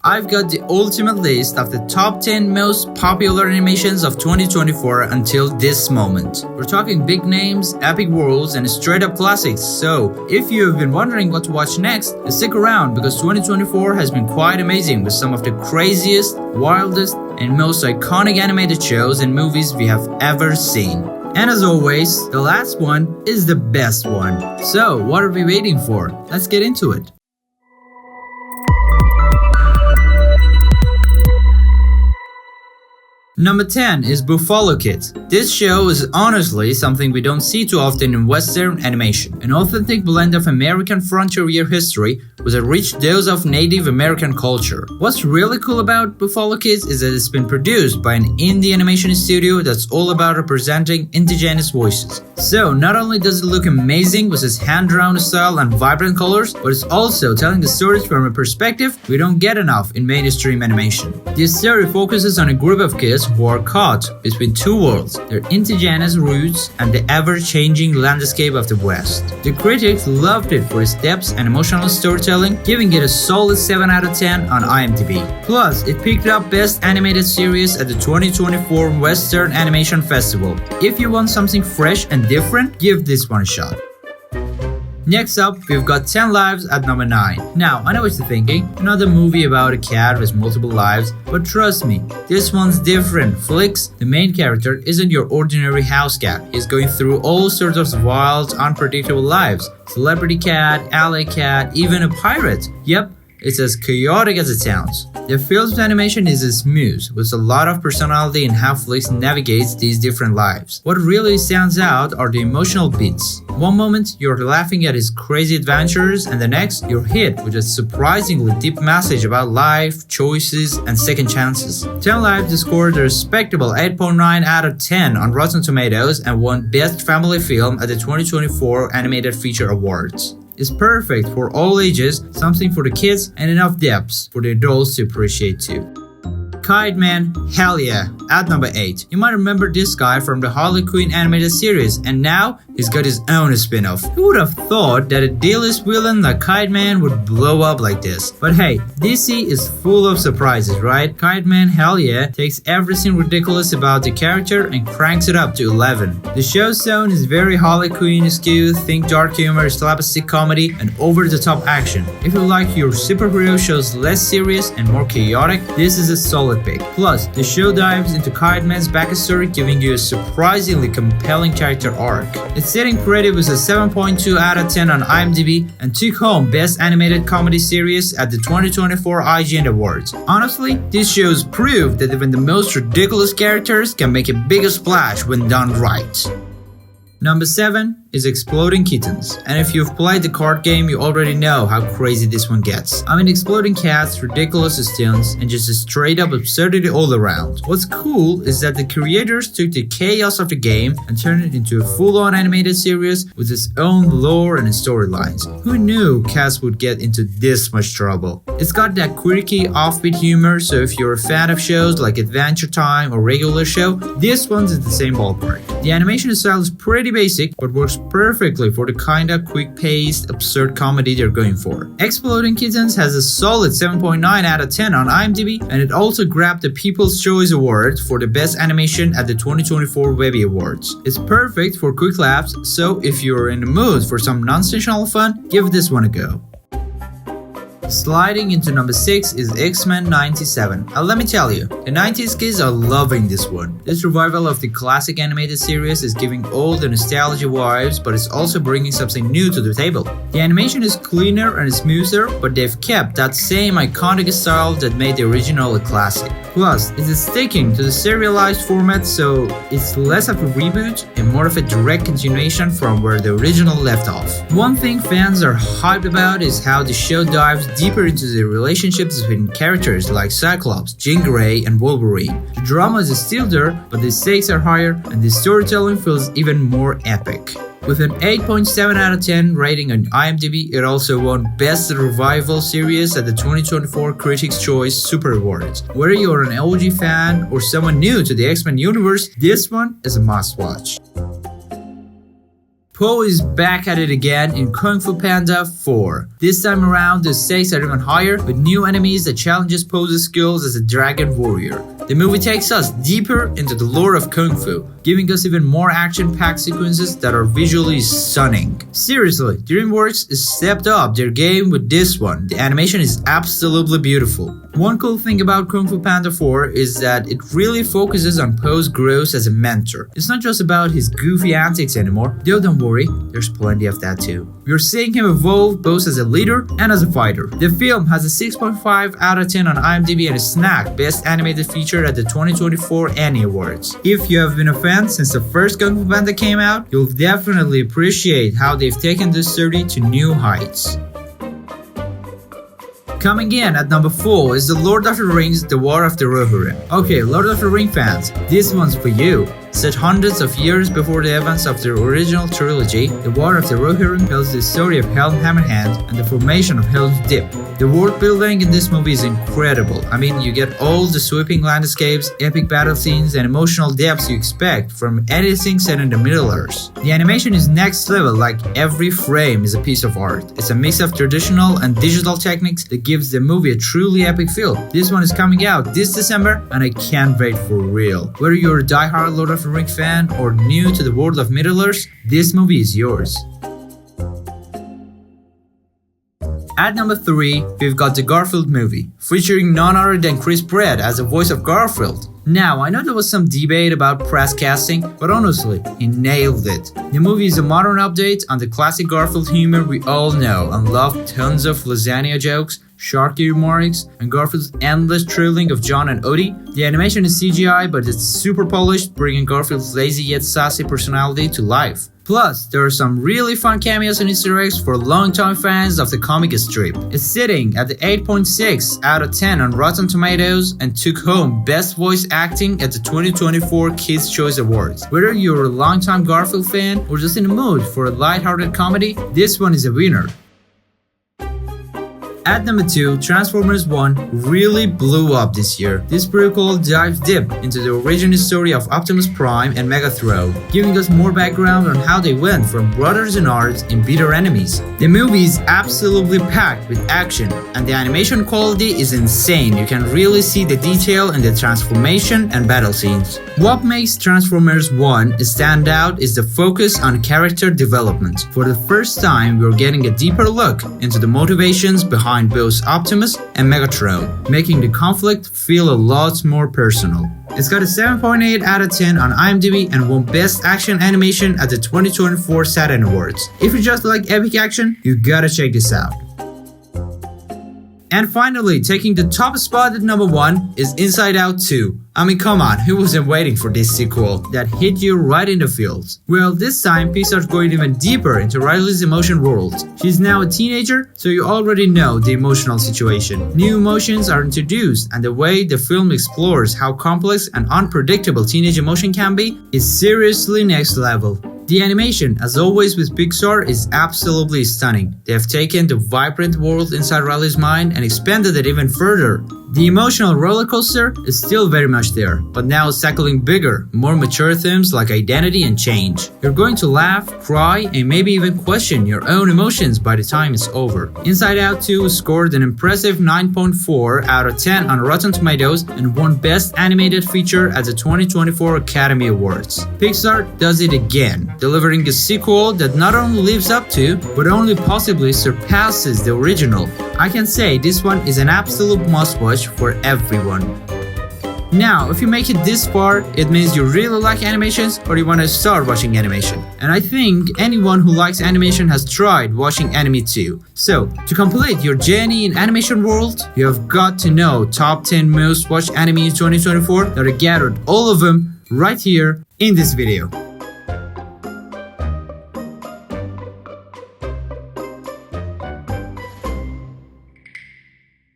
I've got the ultimate list of the top 10 most popular animations of 2024 until this moment. We're talking big names, epic worlds, and straight up classics, so if you've been wondering what to watch next, stick around because 2024 has been quite amazing with some of the craziest, wildest, and most iconic animated shows and movies we have ever seen. And as always, the last one is the best one. So, what are we waiting for? Let's get into it. Number 10 is Buffalo Kids. This show is honestly something we don't see too often in Western animation. An authentic blend of American frontier history with a rich dose of Native American culture. What's really cool about Buffalo Kids is that it's been produced by an indie animation studio that's all about representing indigenous voices. So not only does it look amazing with its hand-drawn style and vibrant colors, but it's also telling the stories from a perspective we don't get enough in mainstream animation. This story focuses on a group of kids who are caught between two worlds, their indigenous roots and the ever-changing landscape of the West. The critics loved it for its depth and emotional storytelling, giving it a solid 7 out of 10 on IMDb. Plus, it picked up Best Animated Series at the 2024 Western Animation Festival. If you want something fresh and different, give this one a shot. Next up, we've got 10 Lives at number 9. Now, I know what you're thinking, another movie about a cat with multiple lives, but trust me, this one's different. Flix, the main character, isn't your ordinary house cat. He's going through all sorts of wild, unpredictable lives. Celebrity cat, alley cat, even a pirate. Yep, it's as chaotic as it sounds. The film's animation is smooth, with a lot of personality in how Flix navigates these different lives. What really stands out are the emotional beats. One moment, you're laughing at his crazy adventures, and the next, you're hit with a surprisingly deep message about life, choices, and second chances. 10 Lives scored a respectable 8.9 out of 10 on Rotten Tomatoes and won Best Family Film at the 2024 Animated Feature Awards. It's perfect for all ages, something for the kids, and enough depth for the adults to appreciate too. Kite Man, hell yeah, at number 8. You might remember this guy from the Harley Quinn animated series, and now he's got his own spin-off. Who would have thought that a D-list villain like Kite Man would blow up like this? But hey, DC is full of surprises, right? Kite Man, hell yeah, takes everything ridiculous about the character and cranks it up to 11. The show's tone is very Harley Quinn-esque, think dark humor, slapstick comedy, and over-the-top action. If you like your superhero shows less serious and more chaotic, this is a solid pick. Plus, the show dives into Kite Man's backstory, giving you a surprisingly compelling character arc. It's sitting pretty with a 7.2 out of 10 on IMDb and took home Best Animated Comedy Series at the 2024 IGN Awards. Honestly, these shows prove that even the most ridiculous characters can make a bigger splash when done right. Number 7 is Exploding Kittens, and if you've played the card game, you already know how crazy this one gets. I mean, exploding cats, ridiculous stunts, and just a straight up absurdity all around. What's cool is that the creators took the chaos of the game and turned it into a full-on animated series with its own lore and storylines. Who knew cats would get into this much trouble? It's got that quirky, offbeat humor, so if you're a fan of shows like Adventure Time or Regular Show, this one's in the same ballpark. The animation style is pretty basic, but works perfectly for the kinda quick-paced, absurd comedy they're going for. Exploding Kittens has a solid 7.9 out of 10 on IMDb, and it also grabbed the People's Choice Award for the Best Animation at the 2024 Webby Awards. It's perfect for quick laughs, so if you're in the mood for some non-sensational fun, give this one a go. Sliding into number 6 is X-Men 97. And let me tell you, the 90s kids are loving this one. This revival of the classic animated series is giving all the nostalgia vibes, but it's also bringing something new to the table. The animation is cleaner and smoother, but they've kept that same iconic style that made the original a classic. Plus, it is sticking to the serialized format, so it's less of a reboot and more of a direct continuation from where the original left off. One thing fans are hyped about is how the show dives deeper into the relationships between characters like Cyclops, Jean Grey, and Wolverine. The drama is still there, but the stakes are higher and the storytelling feels even more epic. With an 8.7 out of 10 rating on IMDb, it also won Best Revival Series at the 2024 Critics' Choice Super Awards. Whether you're an OG fan or someone new to the X-Men universe, this one is a must-watch. Po is back at it again in Kung Fu Panda 4. This time around, the stakes are even higher, with new enemies that challenges Po's skills as a dragon warrior. The movie takes us deeper into the lore of Kung Fu, giving us even more action-packed sequences that are visually stunning. Seriously, DreamWorks stepped up their game with this one. The animation is absolutely beautiful. One cool thing about Kung Fu Panda 4 is that it really focuses on Po's growth as a mentor. It's not just about his goofy antics anymore, though don't worry, there's plenty of that too. We're seeing him evolve both as a leader and as a fighter. The film has a 6.5 out of 10 on IMDb and is snagged Best Animated Feature at the 2024 Annie Awards. If you have been a fan since the first Kung Fu Panda came out, you'll definitely appreciate how they've taken this story to new heights. Coming in at number 4 is The Lord of the Rings: The War of the Rohirrim. Okay, Lord of the Ring fans, this one's for you. Set hundreds of years before the events of the original trilogy, The War of the Rohirrim tells the story of Helm Hammerhand and the formation of Helm's Deep. The world building in this movie is incredible. I mean, you get all the sweeping landscapes, epic battle scenes, and emotional depths you expect from anything set in the Middle-earth. The animation is next level, like every frame is a piece of art. It's a mix of traditional and digital techniques that gives the movie a truly epic feel. This one is coming out this December, and I can't wait for real. Whether you're a die-hard Lord of the Rings fan or new to the world of Middle-earth, this movie is yours. At number 3, we've got the Garfield Movie, featuring none other than Chris Pratt as the voice of Garfield. Now, I know there was some debate about Pratt's casting, but honestly, he nailed it. The movie is a modern update on the classic Garfield humor we all know and love, tons of lasagna jokes, sharky remarks, and Garfield's endless trolling of John and Odie. The animation is CGI, but it's super polished, bringing Garfield's lazy yet sassy personality to life. Plus, there are some really fun cameos and Easter eggs for longtime fans of the comic strip. It's sitting at the 8.6 out of 10 on Rotten Tomatoes and took home Best Voice Acting at the 2024 Kids' Choice Awards. Whether you're a longtime Garfield fan or just in the mood for a lighthearted comedy, this one is a winner. At number 2, Transformers 1 really blew up this year. This prequel dives deep into the origin story of Optimus Prime and Megatron, giving us more background on how they went from brothers in arms and bitter enemies. The movie is absolutely packed with action, and the animation quality is insane. You can really see the detail in the transformation and battle scenes. What makes Transformers 1 stand out is the focus on character development. For the first time, we're getting a deeper look into the motivations behind both Optimus and Megatron, making the conflict feel a lot more personal. It's got a 7.8 out of 10 on IMDb and won Best Action Animation at the 2024 Saturn Awards. If you just like epic action, you gotta check this out. And finally, taking the top spot at number 1 is Inside Out 2. I mean, come on, who wasn't waiting for this sequel that hit you right in the feels? Well, this time Pixar's going even deeper into Riley's emotion world. She's now a teenager, so you already know the emotional situation. New emotions are introduced, and the way the film explores how complex and unpredictable teenage emotion can be is seriously next level. The animation, as always with Pixar, is absolutely stunning. They have taken the vibrant world inside Riley's mind and expanded it even further. The emotional roller coaster is still very much there, but now it's tackling bigger, more mature themes like identity and change. You're going to laugh, cry, and maybe even question your own emotions by the time it's over. Inside Out 2 scored an impressive 9.4 out of 10 on Rotten Tomatoes and won Best Animated Feature at the 2024 Academy Awards. Pixar does it again, delivering a sequel that not only lives up to, but only possibly surpasses the original. I can say this one is an absolute must-watch for everyone. Now, if you make it this far, it means you really like animations or you want to start watching animation. And I think anyone who likes animation has tried watching anime too. So, to complete your journey in animation world, you have got to know top 10 most watched anime in 2024 that I gathered all of them right here in this video.